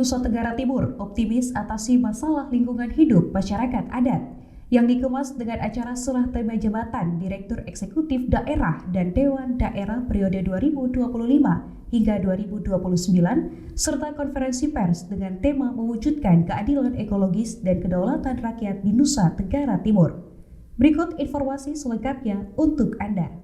Nusa Tenggara Timur optimis atasi masalah lingkungan hidup masyarakat adat yang dikemas dengan acara serah terima jabatan Direktur Eksekutif Daerah dan Dewan Daerah periode 2025 hingga 2029 serta konferensi pers dengan tema mewujudkan keadilan ekologis dan kedaulatan rakyat di Nusa Tenggara Timur. Berikut informasi selengkapnya untuk Anda.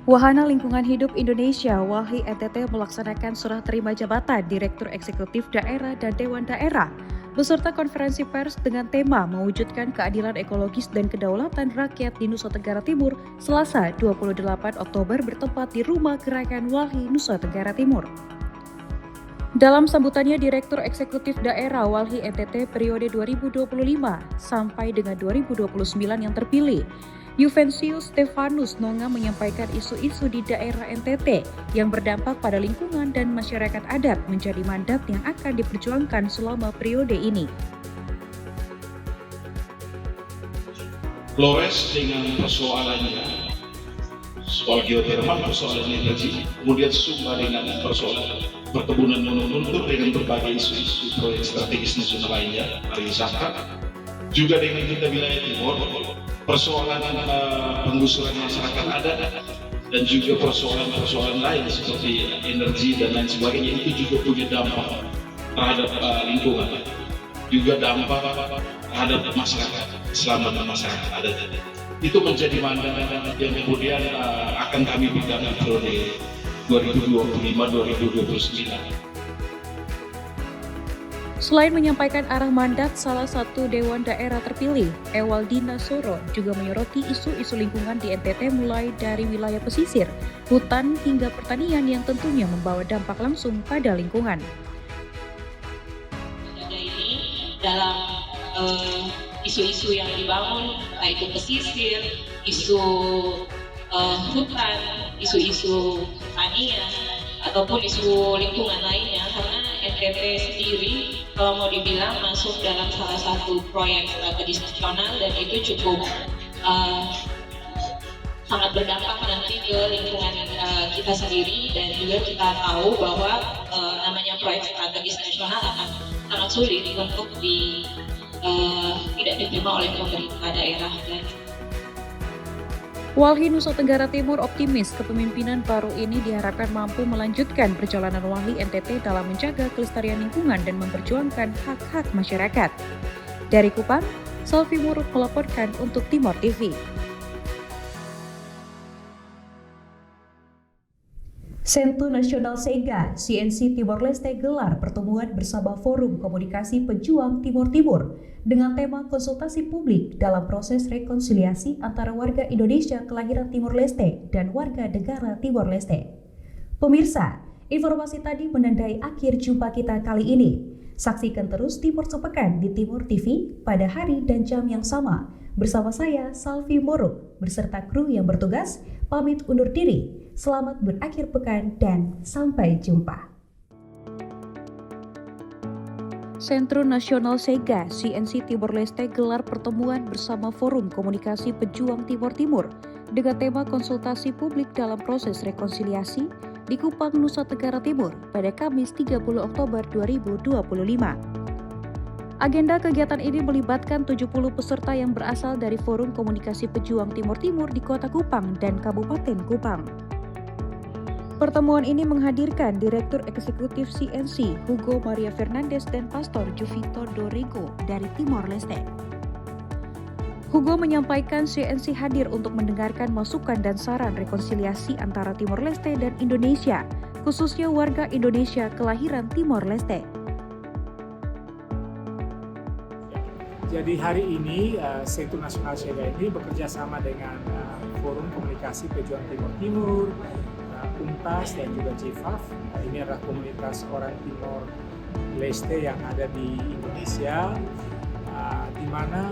Wahana Lingkungan Hidup Indonesia (WALHI) NTT melaksanakan serah terima jabatan Direktur Eksekutif Daerah dan Dewan Daerah beserta konferensi pers dengan tema mewujudkan keadilan ekologis dan kedaulatan rakyat di Nusa Tenggara Timur Selasa 28 Oktober bertempat di Rumah Gerakan WALHI Nusa Tenggara Timur. Dalam sambutannya, Direktur Eksekutif Daerah WALHI NTT periode 2025 sampai dengan 2029 yang terpilih, Juvencius Stefanus Nonga menyampaikan isu-isu di daerah NTT yang berdampak pada lingkungan dan masyarakat adat menjadi mandat yang akan diperjuangkan selama periode ini. Flores dengan persoalannya, soal geotermal, persoalan energi, kemudian Sumba dengan persoalan perkebunan monokultur dengan berbagai isu-isu proyek strategis nasional lainnya, pariwisata, juga dengan kita wilayah timur, persoalan penggusuran masyarakat adat dan juga persoalan lain seperti energi dan lain sebagainya, itu juga punya dampak terhadap lingkungan, juga dampak terhadap masyarakat, keselamatan masyarakat adat. Itu menjadi mandat yang kemudian akan kami pegang di periode 2025-2029. Selain menyampaikan arah mandat, salah satu Dewan Daerah terpilih, Ewaldina Soro, juga menyoroti isu-isu lingkungan di NTT mulai dari wilayah pesisir, hutan, hingga pertanian yang tentunya membawa dampak langsung pada lingkungan. Dalam isu-isu yang dibangun, yaitu pesisir, isu hutan, isu-isu pertanian, ataupun isu lingkungan lainnya, karena NTT sendiri kalau mau dibilang masuk dalam salah satu proyek strategis nasional dan itu cukup sangat berdampak nanti ke lingkungan kita sendiri, dan juga kita tahu bahwa namanya proyek strategis nasional akan sangat sulit untuk tidak diterima oleh pemerintah daerah. WALHI Nusa Tenggara Timur optimis kepemimpinan baru ini diharapkan mampu melanjutkan perjalanan WALHI NTT dalam menjaga kelestarian lingkungan dan memperjuangkan hak-hak masyarakat. Dari Kupang, Salvi Muruk melaporkan untuk Timor TV. Centro Nasional SEGA CNC Timor Leste gelar pertemuan bersama Forum Komunikasi Pejuang Timor Timur dengan tema konsultasi publik dalam proses rekonsiliasi antara warga Indonesia kelahiran Timor Leste dan warga negara Timor Leste. Pemirsa, informasi tadi menandai akhir jumpa kita kali ini. Saksikan terus Timor Sepekan di Timor TV pada hari dan jam yang sama. Bersama saya, Salvi Moro, beserta kru yang bertugas, pamit undur diri. Selamat berakhir pekan dan sampai jumpa. Centro Nasional SEGA CNC Timor Leste gelar pertemuan bersama Forum Komunikasi Pejuang Timor Timur dengan tema konsultasi publik dalam proses rekonsiliasi di Kupang, Nusa Tenggara Timur pada Kamis 30 Oktober 2025. Agenda kegiatan ini melibatkan 70 peserta yang berasal dari Forum Komunikasi Pejuang Timor Timur di Kota Kupang dan Kabupaten Kupang. Pertemuan ini menghadirkan Direktur Eksekutif CNC Hugo Maria Fernandes dan Pastor Jovito Dorrego dari Timor Leste. Hugo menyampaikan CNC hadir untuk mendengarkan masukan dan saran rekonsiliasi antara Timor Leste dan Indonesia, khususnya warga Indonesia kelahiran Timor Leste. Jadi hari ini Centro Nasional SEGA ini bekerja sama dengan Forum Komunikasi Pejuang Timor Timur, UNTAS dan juga JIVAF. Ini adalah komunitas orang Timor Leste yang ada di Indonesia, di mana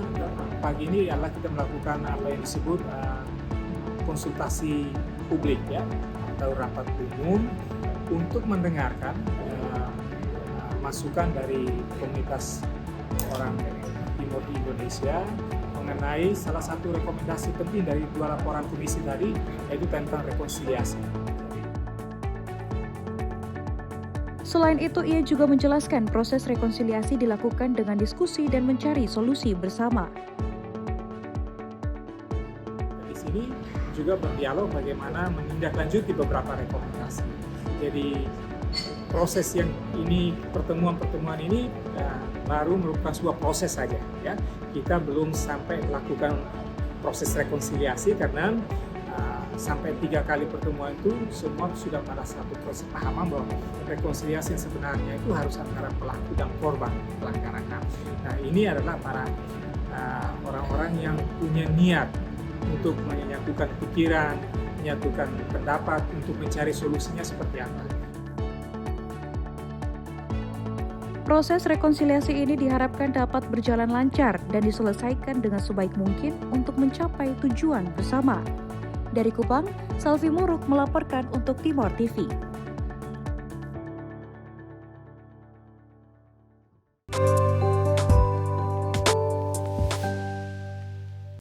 pagi ini adalah kita melakukan apa yang disebut konsultasi publik ya, atau rapat umum untuk mendengarkan masukan dari komunitas orang Timor di Indonesia mengenai salah satu rekomendasi penting dari dua laporan komisi tadi, yaitu tentang rekonsiliasi. Selain itu, ia juga menjelaskan proses rekonsiliasi dilakukan dengan diskusi dan mencari solusi bersama. Di sini juga berdialog bagaimana menindaklanjuti beberapa rekomendasi. Jadi proses yang ini, pertemuan-pertemuan ini baru merupakan sebuah proses saja, ya. Kita belum sampai melakukan proses rekonsiliasi karena sampai 3 kali pertemuan itu semua sudah pada satu kesepahaman bahwa rekonsiliasi yang sebenarnya itu harus antara pelaku dan korban pelanggaran HAM. Nah, ini adalah para orang-orang yang punya niat untuk menyatukan pikiran, menyatukan pendapat untuk mencari solusinya seperti apa. Proses rekonsiliasi ini diharapkan dapat berjalan lancar dan diselesaikan dengan sebaik mungkin untuk mencapai tujuan bersama. Dari Kupang, Salvi Muruk melaporkan untuk Timor TV.